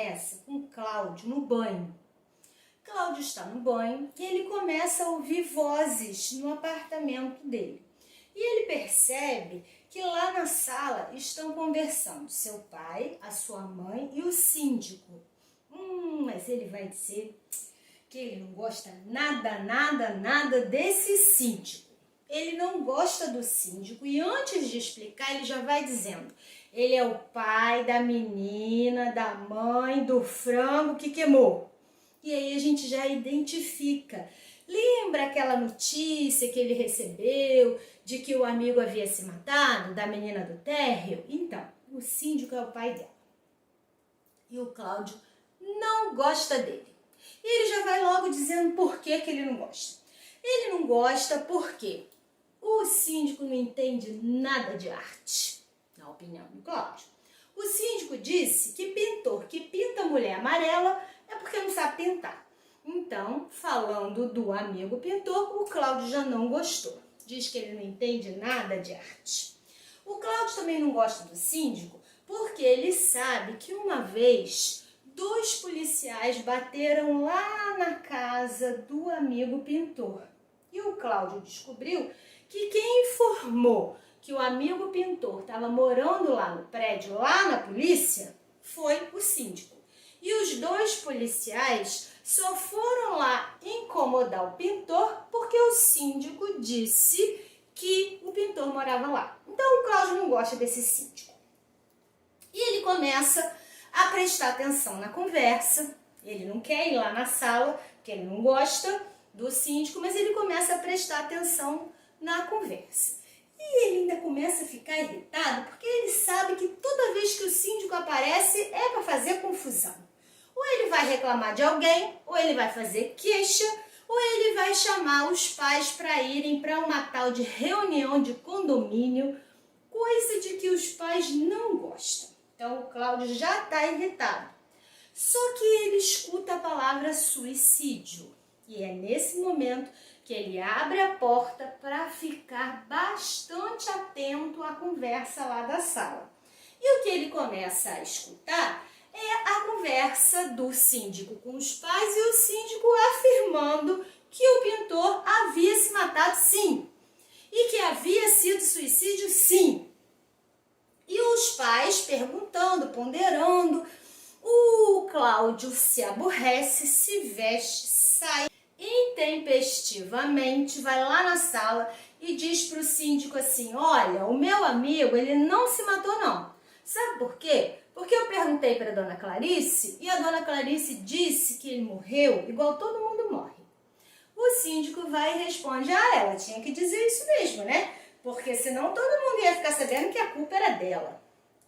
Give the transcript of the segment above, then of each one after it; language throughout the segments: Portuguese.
começa com Cláudio no banho. Cláudio está no banho e ele começa a ouvir vozes no apartamento dele. E ele percebe que lá na sala estão conversando seu pai, a sua mãe e o síndico. Mas ele vai dizer que ele não gosta nada desse síndico. Ele não gosta do síndico e antes de explicar ele já vai dizendo: ele é o pai da menina, da mãe, do frango que queimou. E aí a gente já identifica. Lembra aquela notícia que ele recebeu de que o amigo havia se matado, da menina do térreo? Então, o síndico é o pai dela. E o Cláudio não gosta dele. E ele já vai logo dizendo por que ele não gosta. Ele não gosta porque o síndico não entende nada de arte, na opinião do Cláudio. O síndico disse que pintor que pinta mulher amarela é porque não sabe pintar. Então, falando do amigo pintor, o Cláudio já não gostou. Diz que ele não entende nada de arte. O Cláudio também não gosta do síndico porque ele sabe que uma vez 2 policiais bateram lá na casa do amigo pintor. E o Cláudio descobriu que quem informou que o amigo pintor estava morando lá no prédio, lá na polícia, foi o síndico. E os 2 policiais só foram lá incomodar o pintor porque o síndico disse que o pintor morava lá. Então o Cláudio não gosta desse síndico. E ele começa a prestar atenção na conversa. Ele não quer ir lá na sala, porque ele não gosta do síndico, mas ele começa a prestar atenção na conversa. E ele ainda começa a ficar irritado, porque ele sabe que toda vez que o síndico aparece é para fazer confusão. Ou ele vai reclamar de alguém, ou ele vai fazer queixa, ou ele vai chamar os pais para irem para uma tal de reunião de condomínio, coisa de que os pais não gostam. Então o Cláudio já está irritado. Só que ele escuta a palavra suicídio. E é nesse momento que ele abre a porta para ficar bastante atento à conversa lá da sala. E o que ele começa a escutar é a conversa do síndico com os pais e o síndico afirmando que o pintor havia se matado sim, e que havia sido suicídio sim. E os pais perguntando, ponderando, o Cláudio se aborrece, se veste, sai intempestivamente, vai lá na sala e diz para o síndico assim: olha, o meu amigo, ele não se matou não. Sabe por quê? Porque eu perguntei para a dona Clarice e a dona Clarice disse que ele morreu igual todo mundo morre. O síndico vai e responde: ah, ela tinha que dizer isso mesmo, né? Porque senão todo mundo ia ficar sabendo que a culpa era dela.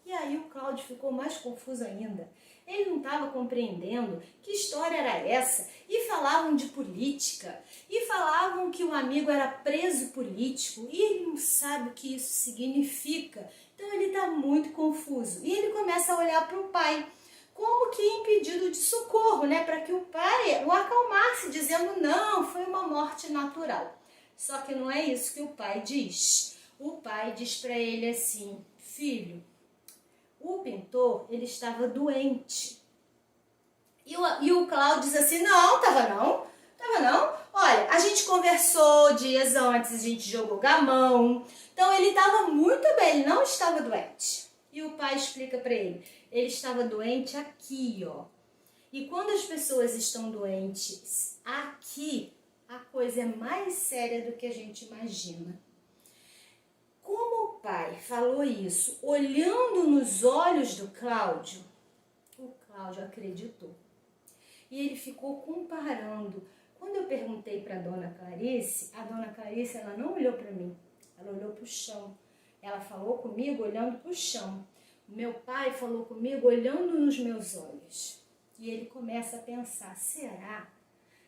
E aí o Cláudio ficou mais confuso ainda. Ele não estava compreendendo que história era essa. E falavam de política. E falavam que o amigo era preso político. E ele não sabe o que isso significa. Então ele está muito confuso. E ele começa a olhar para o pai, como que em pedido de socorro, né? Para que o pai o acalmasse, dizendo: não, foi uma morte natural. Só que não é isso que o pai diz. O pai diz para ele assim: filho, o pintor, ele estava doente. E o Cláudio diz assim: não, tava não. Olha, a gente conversou dias antes, a gente jogou gamão. Então ele estava muito bem, ele não estava doente. E o pai explica para ele: ele estava doente aqui, ó. E quando as pessoas estão doentes aqui, a coisa é mais séria do que a gente imagina. Como o pai falou isso, olhando nos olhos do Cláudio, o Cláudio acreditou. E ele ficou comparando. Quando eu perguntei para a dona Clarice ela não olhou para mim, ela olhou para o chão. Ela falou comigo olhando para o chão. O meu pai falou comigo olhando nos meus olhos. E ele começa a pensar: será?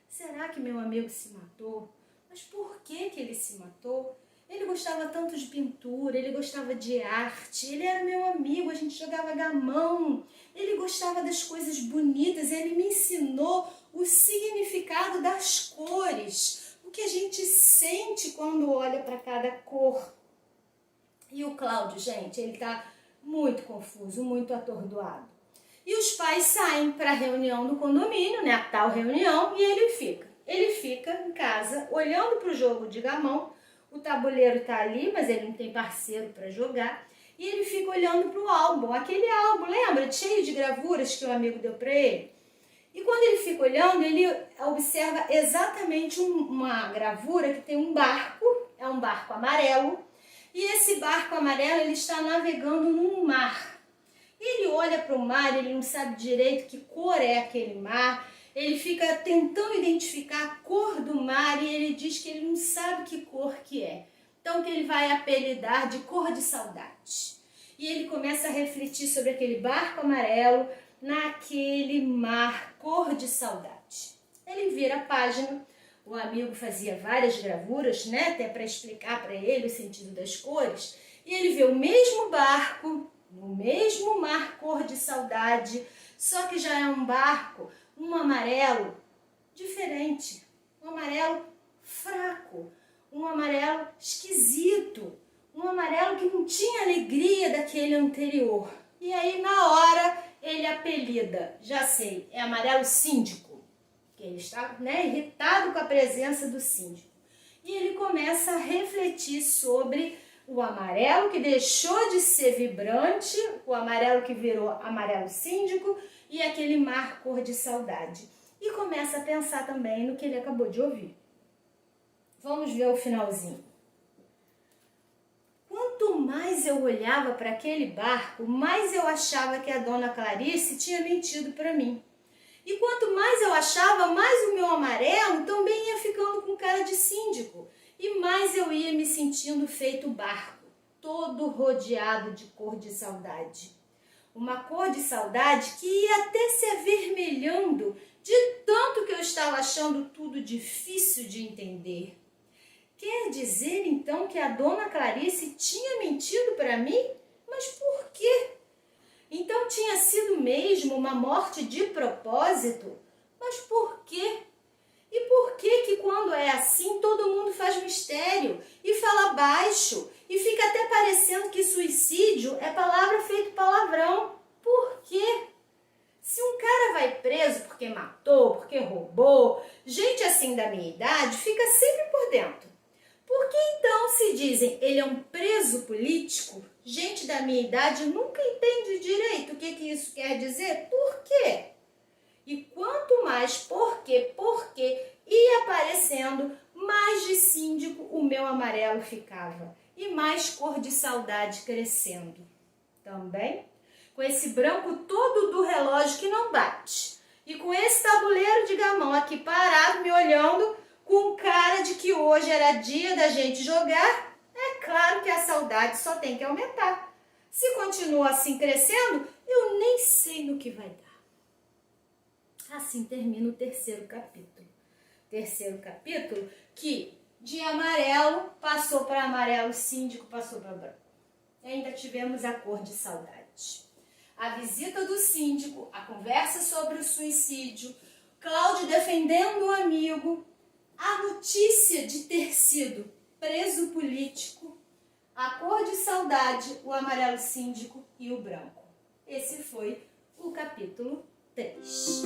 Será que meu amigo se matou? Mas por que ele se matou? Ele gostava tanto de pintura, ele gostava de arte, ele era meu amigo, a gente jogava gamão, ele gostava das coisas bonitas, ele me ensinou o significado das cores, o que a gente sente quando olha para cada cor. E o Cláudio, gente, ele está muito confuso, muito atordoado. E os pais saem para a reunião do condomínio, né, a tal reunião, e ele fica. Ele fica em casa olhando para o jogo de gamão, o tabuleiro está ali, mas ele não tem parceiro para jogar, e ele fica olhando para o álbum, aquele álbum, lembra? Cheio de gravuras que o amigo deu para ele. E quando ele fica olhando, ele observa exatamente uma gravura que tem um barco, é um barco amarelo, e esse barco amarelo ele está navegando num mar. Ele olha para o mar, ele não sabe direito que cor é aquele mar, ele fica tentando identificar a cor do mar e ele diz que ele não sabe que cor que é. Então que ele vai apelidar de cor de saudade. E ele começa a refletir sobre aquele barco amarelo naquele mar cor de saudade. Ele vira a página, o amigo fazia várias gravuras, né, até para explicar para ele o sentido das cores, e ele vê o mesmo barco, no mesmo mar cor de saudade, só que já é um barco, um amarelo diferente, um amarelo fraco, um amarelo esquisito, um amarelo que não tinha alegria daquele anterior. E aí na hora ele apelida, já sei, é amarelo síndico, que ele está, né, irritado com a presença do síndico. E ele começa a refletir sobre o amarelo que deixou de ser vibrante, o amarelo que virou amarelo síndico e aquele mar cor de saudade. E começa a pensar também no que ele acabou de ouvir. Vamos ver o finalzinho. Quanto mais eu olhava para aquele barco, mais eu achava que a dona Clarice tinha mentido para mim. E quanto mais eu achava, mais o meu amarelo também ia ficando com cara de síndico. E mais eu ia me sentindo feito barco, todo rodeado de cor de saudade. Uma cor de saudade que ia até se avermelhando de tanto que eu estava achando tudo difícil de entender. Quer dizer, então, que a dona Clarice tinha mentido para mim? Mas por quê? Então tinha sido mesmo uma morte de propósito? Mas por quê? E por que quando é assim todo mundo faz mistério e fala baixo e fica até parecendo que suicídio é palavra feito palavrão? Por quê? Se um cara vai preso porque matou, porque roubou, gente assim da minha idade fica sempre por dentro. Por que então se dizem ele é um preso político? Gente da minha idade nunca entende direito o que isso quer dizer. Por quê? E quanto mais porque ia aparecendo, mais de síndico o meu amarelo ficava. E mais cor de saudade crescendo. Também com esse branco todo do relógio que não bate. E com esse tabuleiro de gamão aqui parado, me olhando, com cara de que hoje era dia da gente jogar, é claro que a saudade só tem que aumentar. Se continua assim crescendo, eu nem sei no que vai dar. Assim termina o terceiro capítulo. Terceiro capítulo que de amarelo passou para amarelo síndico, passou para branco. E ainda tivemos a cor de saudade. A visita do síndico, a conversa sobre o suicídio, Cláudio defendendo o amigo, a notícia de ter sido preso político, a cor de saudade, o amarelo síndico e o branco. Esse foi o capítulo 3.